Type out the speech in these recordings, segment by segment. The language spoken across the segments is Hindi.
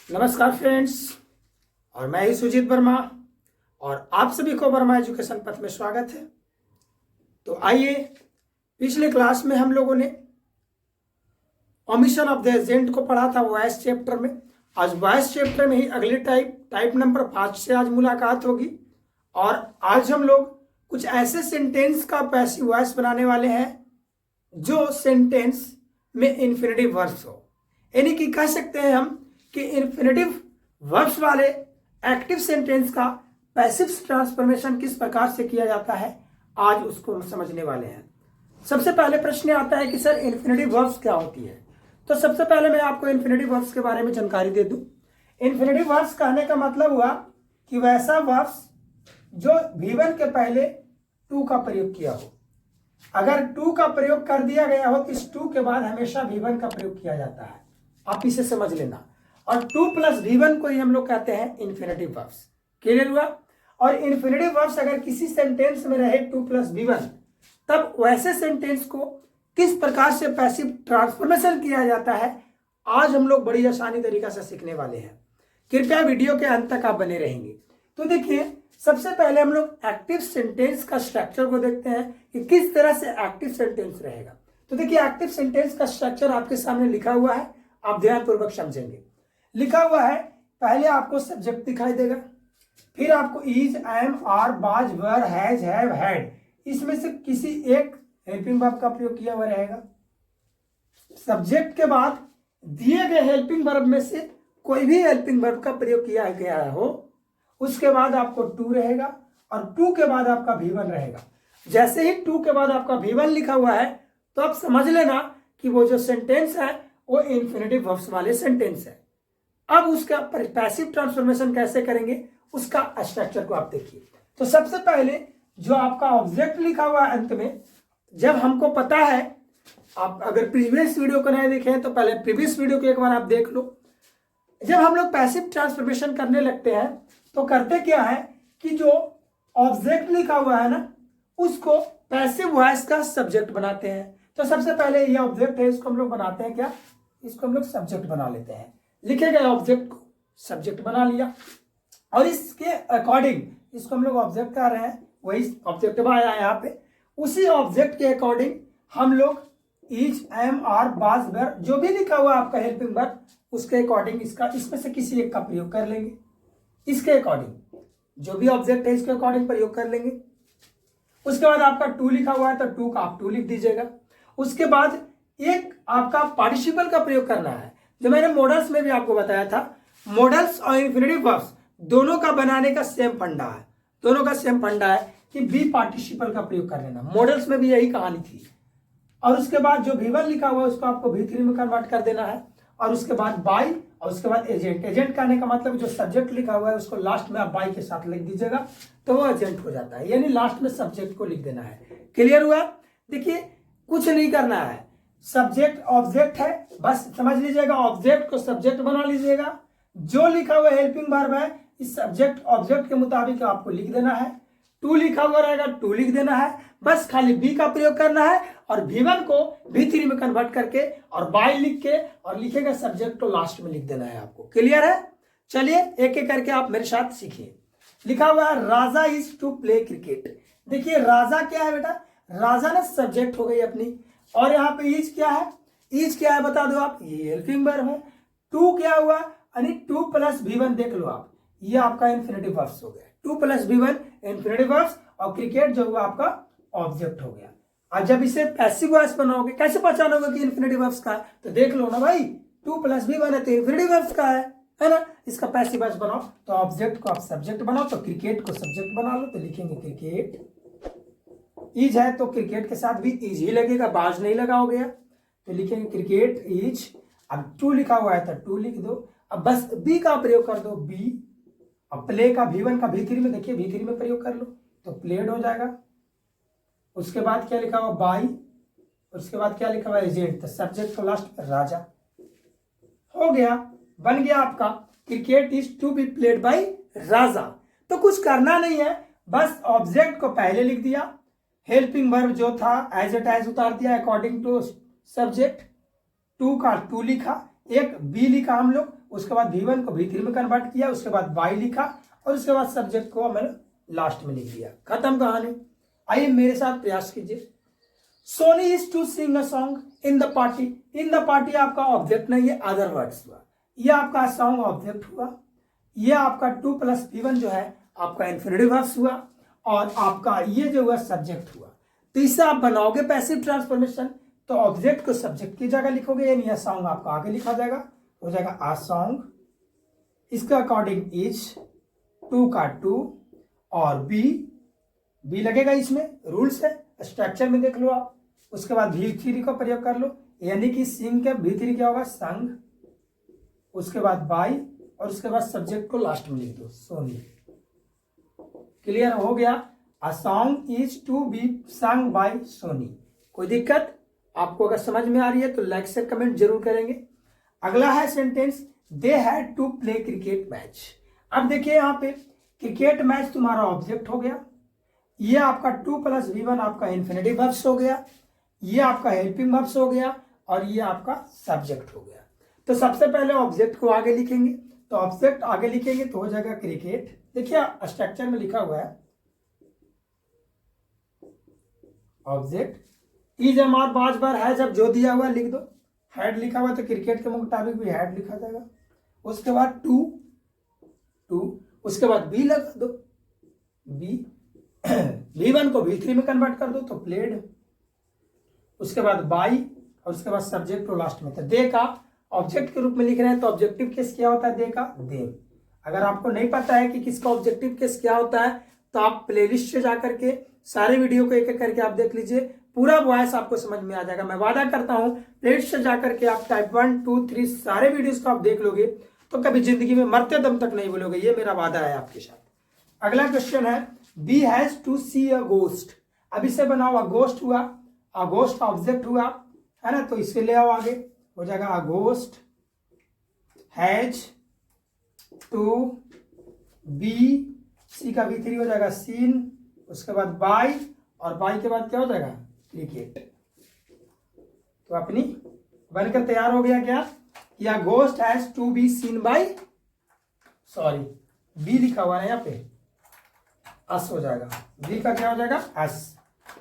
नमस्कार फ्रेंड्स, और मैं ही सुजीत वर्मा और आप सभी को वर्मा एजुकेशन पथ में स्वागत है। तो आइए, पिछले क्लास में हम लोगों ने ओमिशन ऑफ द एजेंट को पढ़ा था वॉइस चैप्टर में। आज वॉइस चैप्टर में ही अगली टाइप नंबर 5 से आज मुलाकात होगी। और आज हम लोग कुछ ऐसे सेंटेंस का पैसिव वॉइस बनाने वाले हैं जो सेंटेंस में इन्फिनेटिव वर्ब्स हो, यानी कि कह सकते हैं हम कि इन्फिनेटिव वर्ब्स वाले एक्टिव सेंटेंस का पैसिव ट्रांसफॉर्मेशन किस प्रकार से किया जाता है, आज उसको हम समझने वाले हैं। सबसे पहले प्रश्न आता है कि सर इन्फिनेटिव वर्ब्स क्या होती है। तो सबसे पहले मैं आपको इन्फिनेटिव वर्ब्स के बारे में जानकारी दे दूं। इन्फिनेटिव वर्ब्स कहने का मतलब हुआ कि वैसा वर्ब्स जो V1 के पहले टू का प्रयोग किया हो। अगर टू का प्रयोग कर दिया गया हो तो इस टू के बाद हमेशा V1 का प्रयोग किया जाता है, आप इसे समझ लेना। और 2 + V1 को ही हम लोग कहते हैं इन्फिनेटिव वर्ब्स। क्लियर हुआ। और इन्फिनेटिव वर्ब्स अगर किसी सेंटेंस में रहे 2 + V1, तब वैसे सेंटेंस को किस प्रकार से पैसिव ट्रांसफॉर्मेशन किया जाता है, आज हम लोग बड़ी आसानी तरीका से सीखने वाले हैं। कृपया वीडियो के अंत तक आप बने रहेंगे। तो देखिए, सबसे पहले हम लोग एक्टिव सेंटेंस का स्ट्रक्चर को देखते हैं कि किस तरह से एक्टिव सेंटेंस रहेगा। तो देखिए, एक्टिव सेंटेंस का स्ट्रक्चर आपके सामने लिखा हुआ है, आप ध्यानपूर्वक समझेंगे। लिखा हुआ है, पहले आपको सब्जेक्ट दिखाई देगा, फिर आपको is, am, are, was, were, has, have, had, इसमें से किसी एक हेल्पिंग वर्ब का प्रयोग किया हुआ रहेगा। सब्जेक्ट के बाद दिए गए हेल्पिंग वर्ब में से कोई भी हेल्पिंग वर्ब का प्रयोग किया गया हो, उसके बाद आपको टू रहेगा और टू के बाद आपका V1 रहेगा। जैसे ही टू के बाद आपका V1 लिखा हुआ है तो आप समझ लेना कि वो जो सेंटेंस है वो इन्फिनेटिव वर्ब्स वाले सेंटेंस है। अब उसका पैसिव ट्रांसफॉर्मेशन कैसे करेंगे, उसका स्ट्रक्चर को आप देखिए। तो सबसे पहले जो आपका ऑब्जेक्ट लिखा हुआ है अंत में, जब हमको पता है, आप अगर प्रीवियस वीडियो को नहीं देखे हैं तो पहले प्रीवियस वीडियो को एक बार आप देख लो। जब हम लोग पैसिव ट्रांसफॉर्मेशन करने लगते हैं तो करते क्या है कि जो ऑब्जेक्ट लिखा हुआ है ना, उसको पैसिव वॉइस का सब्जेक्ट बनाते हैं। तो सबसे पहले ये ऑब्जेक्ट है, इसको हम लोग बनाते हैं क्या, इसको हम लोग सब्जेक्ट बना लेते हैं। लिखे गए ऑब्जेक्ट को सब्जेक्ट बना लिया और इसके अकॉर्डिंग इसको हम लोग ऑब्जेक्ट कह रहे हैं, वही ऑब्जेक्ट आया है यहाँ पे। उसी ऑब्जेक्ट के अकॉर्डिंग हम लोग is, am, are, was, were, जो भी लिखा हुआ आपका हेल्पिंग वर्ब, उसके अकॉर्डिंग इसमें से किसी एक का प्रयोग कर लेंगे। इसके अकॉर्डिंग जो भी ऑब्जेक्ट है इसके अकॉर्डिंग प्रयोग कर लेंगे। उसके बाद आपका टू लिखा हुआ है तो टू का आप टू लिख दीजिएगा। उसके बाद एक आपका पार्टिसिपल का प्रयोग करना है, जो मैंने मॉडल्स में भी आपको बताया था। मॉडल्स और इन्फिनेटिव वर्ब्स दोनों का बनाने का सेम फंडा है, दोनों का सेम फंडा है कि बी पार्टिसिपल का प्रयोग कर लेना। मॉडल्स में भी यही कहानी थी। और उसके बाद जो V1 लिखा हुआ है उसको आपको V3 में कन्वर्ट कर देना है। और उसके बाद बाई, और उसके बाद एजेंट। एजेंट कहने का मतलब जो सब्जेक्ट लिखा हुआ है उसको लास्ट में आप बाई के साथ लिख दीजिएगा तो वो एजेंट हो जाता है, यानी लास्ट में सब्जेक्ट को लिख देना है। क्लियर हुआ। देखिए, कुछ नहीं करना है, सब्जेक्ट ऑब्जेक्ट है, बस समझ लीजिएगा, ऑब्जेक्ट को सब्जेक्ट बना लीजिएगा। जो लिखा हुआ हेल्पिंग वर्ब है इस सब्जेक्ट ऑब्जेक्ट के मुताबिक आपको लिख देना है। टू लिखा हुआ रहेगा, टू लिख देना है, बस खाली बी का प्रयोग करना है और V1 को V3 में कन्वर्ट करके और बाई लिख के और लिखेगा सब्जेक्ट को लास्ट में लिख देना है आपको। क्लियर है। चलिए एक एक करके आप मेरे साथ सीखिए। लिखा हुआ है राजा इज टू प्ले क्रिकेट। देखिए, राजा क्या है बेटा, राजा ना सब्जेक्ट हो गई अपनी। और यहाँ पे इज क्या है, इज क्या है बता दो आप, ये हेल्पिंग वर्ब है। टू क्या हुआ, यानी 2 + V1 देख लो आप, ये आपका इन्फिनेटिव वर्ब्स हो गया। 2 + V1 इन्फिनेटिव वर्ब्स और क्रिकेट जो हुआ आपका ऑब्जेक्ट हो गया। आज जब इसे पैसिव वॉइस बनाओगे, कैसे पहचानोगे कि इन्फिनेटिव वर्ब्स का है, तो देख लो ना भाई, 2 + V1 है तो इन्फिनेटिव वर्ब्स का है ना। इसका पैसिव वॉइस बनाओ तो ऑब्जेक्ट को आप सब्जेक्ट बनाओ, तो क्रिकेट को सब्जेक्ट बना लो तो लिखेंगे क्रिकेट। इज है तो क्रिकेट के साथ भी इज ही लगेगा, बाज नहीं लगा हो गया, तो लिखेंगे क्रिकेट इज। अब टू लिखा हुआ है तो टू लिख दो, अब बस बी का प्रयोग कर दो, बी। अब प्ले का V1 का V3 में, देखिए V3 में प्रयोग कर लो तो प्लेड हो जाएगा। उसके बाद क्या लिखा हुआ, बाई। उसके बाद क्या लिखा हुआ, एजेंट, तो सब्जेक्ट को लास्ट में राजा हो गया। बन गया आपका cricket is to be played by Raja. तो कुछ करना नहीं है, बस ऑब्जेक्ट को पहले लिख दिया, हेल्पिंग वर्ब जो था एज इट एज उतार दिया अकॉर्डिंग टू सब्जेक्ट, टू का टू लिखा, एक बी लिखा हम लोग, उसके बाद V1 को V3 में कन्वर्ट किया, उसके बाद बाई लिखा और उसके बाद सब्जेक्ट को मैंने लास्ट में लिख दिया, खत्म कहानी। आइए मेरे साथ प्रयास कीजिए। Soni is to sing a song in the party. In the party आपका ऑब्जेक्ट नहीं है, अदर वर्ड्स हुआ, यह आपका सॉन्ग ऑब्जेक्ट हुआ, यह आपका 2 + V1 जो है आपका इन्फिनिटिव वर्ब्स हुआ और आपका ये जो हुआ सब्जेक्ट हुआ। तो इससे आप बनाओगे पैसिव ट्रांसफॉर्मेशन, तो ऑब्जेक्ट को सब्जेक्ट की जगह लिखोगे, यानी यह सॉन्ग आपका आगे लिखा जाएगा, हो जाएगा आ सॉन्ग, इसका अकॉर्डिंग इज, 2 का 2 और बी लगेगा, इसमें रूल्स है, स्ट्रक्चर में देख लो आप। उसके बाद V3 का प्रयोग कर लो, यानी कि सिंग के V3 क्या होगा, संग, उसके बाद बाई और उसके बाद सब्जेक्ट को लास्ट में लिख दो, सोनी। क्लियर हो गया। A song is to be sung by Soni. कोई दिक्कत? आपको अगर समझ में आ रही है तो लाइक से कमेंट जरूर करेंगे। अगला है sentence, they had to play cricket match. अब देखिए यहाँ पे क्रिकेट मैच तुम्हारा ऑब्जेक्ट हो गया, ये आपका 2 + V1 आपका इन्फिनिटिव वर्ब्स हो गया, ये आपका हेल्पिंग वर्ब्स हो गया और ये आपका सब्जेक्ट हो गया। तो सबसे पहले ऑब्जेक्ट को आगे लिखेंगे, तो ऑब्जेक्ट आगे लिखेंगे तो हो जाएगा क्रिकेट। देखिए स्ट्रक्चर में लिखा हुआ है ऑब्जेक्ट इज हमार 5 बार है, जब जो दिया हुआ लिख दो, हेड लिखा हुआ तो क्रिकेट के मुताबिक भी हेड लिखा जाएगा। उसके बाद टू, उसके बाद बी लगा दो, बी V1 को V3 में कन्वर्ट कर दो तो प्लेड, उसके बाद बाई और उसके बाद सब्जेक्ट को लास्ट में। तो दे का ऑब्जेक्ट के रूप में लिख रहे हैं तो ऑब्जेक्टिव केस क्या होता है, दे का देम। अगर आपको नहीं पता है कि किसका ऑब्जेक्टिव केस क्या होता है तो आप प्लेलिस्ट से जाकर के सारे वीडियो को एक एक करके आप देख लीजिए, पूरा वॉइस आपको समझ में आ जाएगा। मैं वादा करता हूं प्लेलिस्ट से जाकर के आप टाइप 1, 2, 3 सारे वीडियोस को आप देख लोगे तो कभी जिंदगी में मरते दम तक नहीं बोलोगे, ये मेरा वादा है आपके साथ। अगला क्वेश्चन है, B has to see a ghost. अब इसे बनाओ, अ गोस्ट हुआ, अ गोस्ट ऑब्जेक्ट हुआ है ना, तो इसे ले आओ आगे, हो जाएगा a ghost has to be, see का V3 हो जाएगा सीन, उसके बाद बाई और बाई के बाद क्या हो जाएगा क्रिकेट। तो अपनी बनकर तैयार हो गया क्या, या ghost has to be seen by, sorry B लिखा हुआ है यहाँ पे, अस हो जाएगा, बी का क्या हो जाएगा us,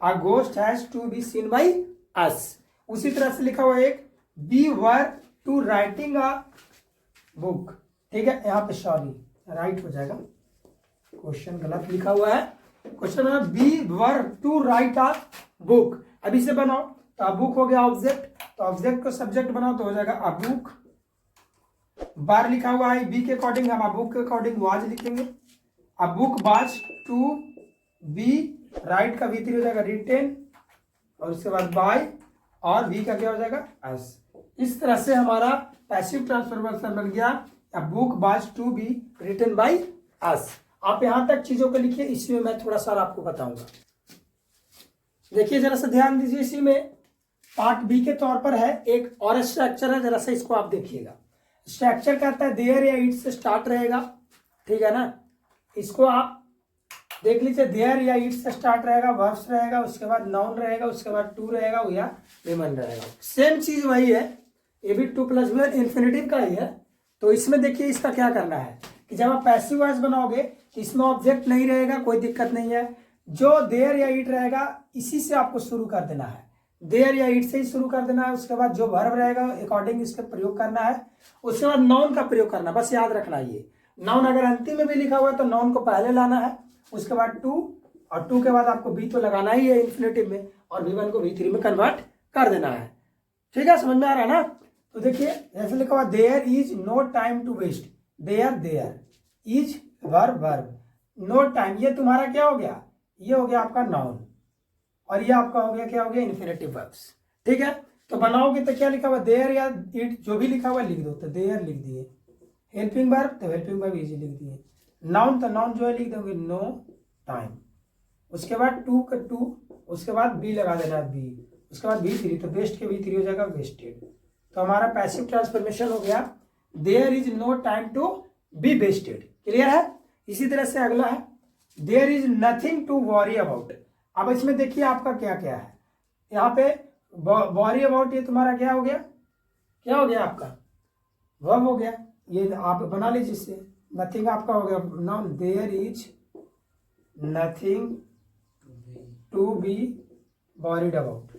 a ghost has to be seen by us. उसी तरह से लिखा हुआ एक, be were to writing a book, ठीक है, यहाँ पे सॉरी राइट हो जाएगा, क्वेश्चन गलत लिखा हुआ है। क्वेश्चन है B were to write a book. अब इसे बनाओ, तो अ बुक हो गया ऑब्जेक्ट, तो ऑब्जेक्ट को सब्जेक्ट बनाओ तो हो जाएगा अ बुक, बार लिखा हुआ है बी के अकॉर्डिंग, हम अ बुक के अकॉर्डिंग वाज लिखेंगे, a book was to be, write का V3 हो जाएगा रिटेन और उसके बाद बाय और V का क्या हो जाएगा एस। इस तरह से हमारा पैसिव ट्रांसफॉर्मेशन बन गया, a book was to be written by us. आप यहां तक चीजों को लिखिए, इसमें मैं थोड़ा सा आपको बताऊंगा। देखिए जरा सा ध्यान दीजिए, इसी में पार्ट बी के तौर पर है एक और स्ट्रक्चर है, जरा सा इसको आप देखिएगा। स्ट्रक्चर कहता है देयर या इट से स्टार्ट रहेगा, ठीक है ना, इसको आप देख लीजिए, देयर या इट से स्टार्ट रहेगा, वर्ब्स रहेगा, उसके बाद नाउन रहेगा, उसके बाद टू रहेगा या विमन रहेगा। सेम चीज वही है, ये भी 2 + V1 इन्फिनिटिव का ही है। तो इसमें देखिए इसका क्या करना है कि जब आप पैसिव वॉइस बनाओगे इसमें ऑब्जेक्ट नहीं रहेगा, कोई दिक्कत नहीं है, जो देयर या इट रहेगा इसी से आपको शुरू कर देना है, देयर या इट से ही शुरू कर देना है। उसके बाद जो वर्ब रहेगा अकॉर्डिंग इसका प्रयोग करना है, उसके बाद नाउन का प्रयोग करना, बस याद रखना ये नाउन अगर अंतिम में भी लिखा हुआ है तो नाउन को पहले लाना है, उसके बाद टू और टू के बाद आपको बी तो लगाना ही है इन्फिनिटिव में और V1 को V3 में कन्वर्ट कर देना है। ठीक है, समझ में आ रहा है ना। तो देखिए जैसे लिखा हुआ there is no time to waste, there is verb, no time ये तुम्हारा क्या हो गया, ये हो गया आपका नाउन और ये आपका हो गया क्या हो गया इन्फिनिटिव वर्ब्स। ठीक है, तो बनाओगे तो क्या लिखा हुआ देयर या इट जो भी लिखा हुआ लिख दो, तो देयर लिख दिए, हेल्पिंग वर्ब तो हेल्पिंग वर्ब इजी लिख दिए, नाउन तो नाउन जो है लिख दोगे नो टाइम, उसके बाद टू का टू, उसके बाद बी लगा देना बी, उसके बाद V3 तो वेस्ट के V3 हो जाएगा वेस्टेड। तो हमारा पैसिव ट्रांसफॉर्मेशन हो गया there is no time to be wasted. Clear है। इसी तरह से अगला है there is nothing to worry about. अब इसमें देखिए आपका क्या क्या है यहाँ पे, वॉरी अबाउट ये तुम्हारा क्या हो गया, क्या हो गया आपका वर्ब हो गया, ये आप बना लीजिए इससे। नथिंग आपका हो गया noun, there is nothing to be worried about.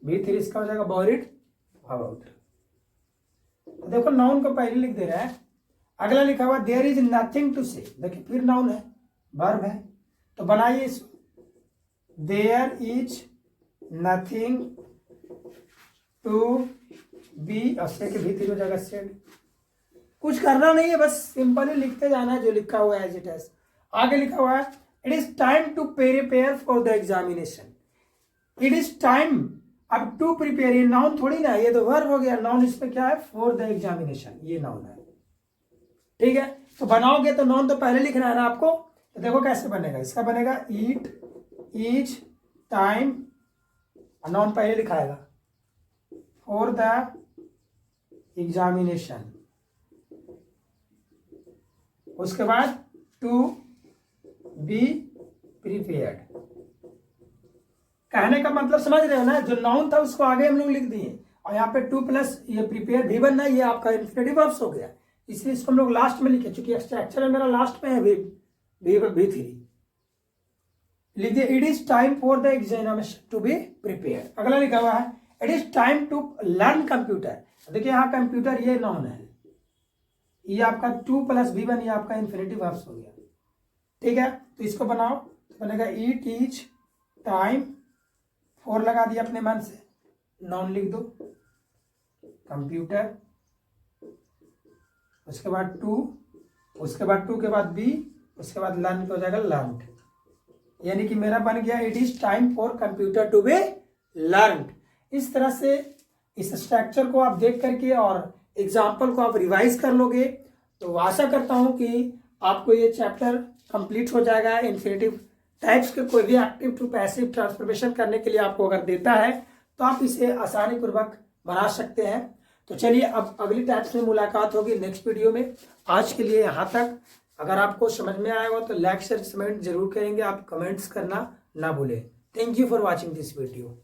V3 इसका हो जाएगा वरीड अबाउट। तो देखो नाउन को पहले लिख दे रहा है, अगला लिखा हुआ देयर इज नथिंग टू से, देखिए फिर नाउन है, वर्ब है, तो बनाइए इसको, there is nothing to be, और से के V3 हो जाएगा सेड। कुछ करना नहीं है, बस सिंपली लिखते जाना है जो लिखा हुआ है एज इट इज। आगे लिखा हुआ है it is time to prepare for the examination. It is time, अब टू प्रिपेयर, ये नाउन थोड़ी ना है, ये तो वर्ब हो गया, नाउन इसमें क्या है, फॉर द एग्जामिनेशन, ये नाउन है, ठीक है। तो बनाओगे तो नाउन तो पहले लिखना है ना आपको, तो देखो कैसे बनेगा, इसका बनेगा इट इज टाइम, नाउन पहले लिखाएगा, फॉर द एग्जामिनेशन, उसके बाद टू बी प्रिपेयर्ड। कहने का मतलब समझ रहे हो ना, जो नाउन था उसको आगे हम लोग लिख दिए, और यहाँ पे टू प्लस ये प्रिपेयर भी बनना, ये आपका इन्फिनेटिव वर्ब्स हो गया, इसलिए इसको हम लोग लास्ट में लिखे, चूंकि स्ट्रक्चर मेरा लास्ट में है V3, लिख दिए it is time for the examination to be prepare. अगला लिखा हुआ है it is time to learn computer. देखिए यहाँ कंप्यूटर ये नाउन है, ये आपका टू प्लस V1, ये आपका इन्फिनेटिव वर्ब्स हो गया, ठीक है। तो इसको बनाओ, तो बनेगा इट इज टाइम, फॉर लगा दिया अपने मन से, नाउन लिख दो कंप्यूटर, उसके बाद टू, उसके बाद टू के बाद बी, उसके बाद लर्न हो जाएगा लर्नड, यानी कि मेरा बन गया it is time for computer to be learned. इस तरह से इस स्ट्रक्चर को आप देख करके और एग्जाम्पल को आप रिवाइज कर लोगे, तो आशा करता हूं कि आपको ये चैप्टर कंप्लीट हो जाएगा। इन्फिनेटिव टाइप्स के कोई भी एक्टिव टू पैसिव ट्रांसफॉर्मेशन करने के लिए आपको अगर देता है तो आप इसे आसानी पूर्वक बना सकते हैं। तो चलिए अब अगली टाइप्स में मुलाकात होगी नेक्स्ट वीडियो में। आज के लिए यहाँ तक। अगर आपको समझ में आया हो तो लाइक शेयर कमेंट जरूर करेंगे, आप कमेंट्स करना ना भूलें। Thank you for watching this video.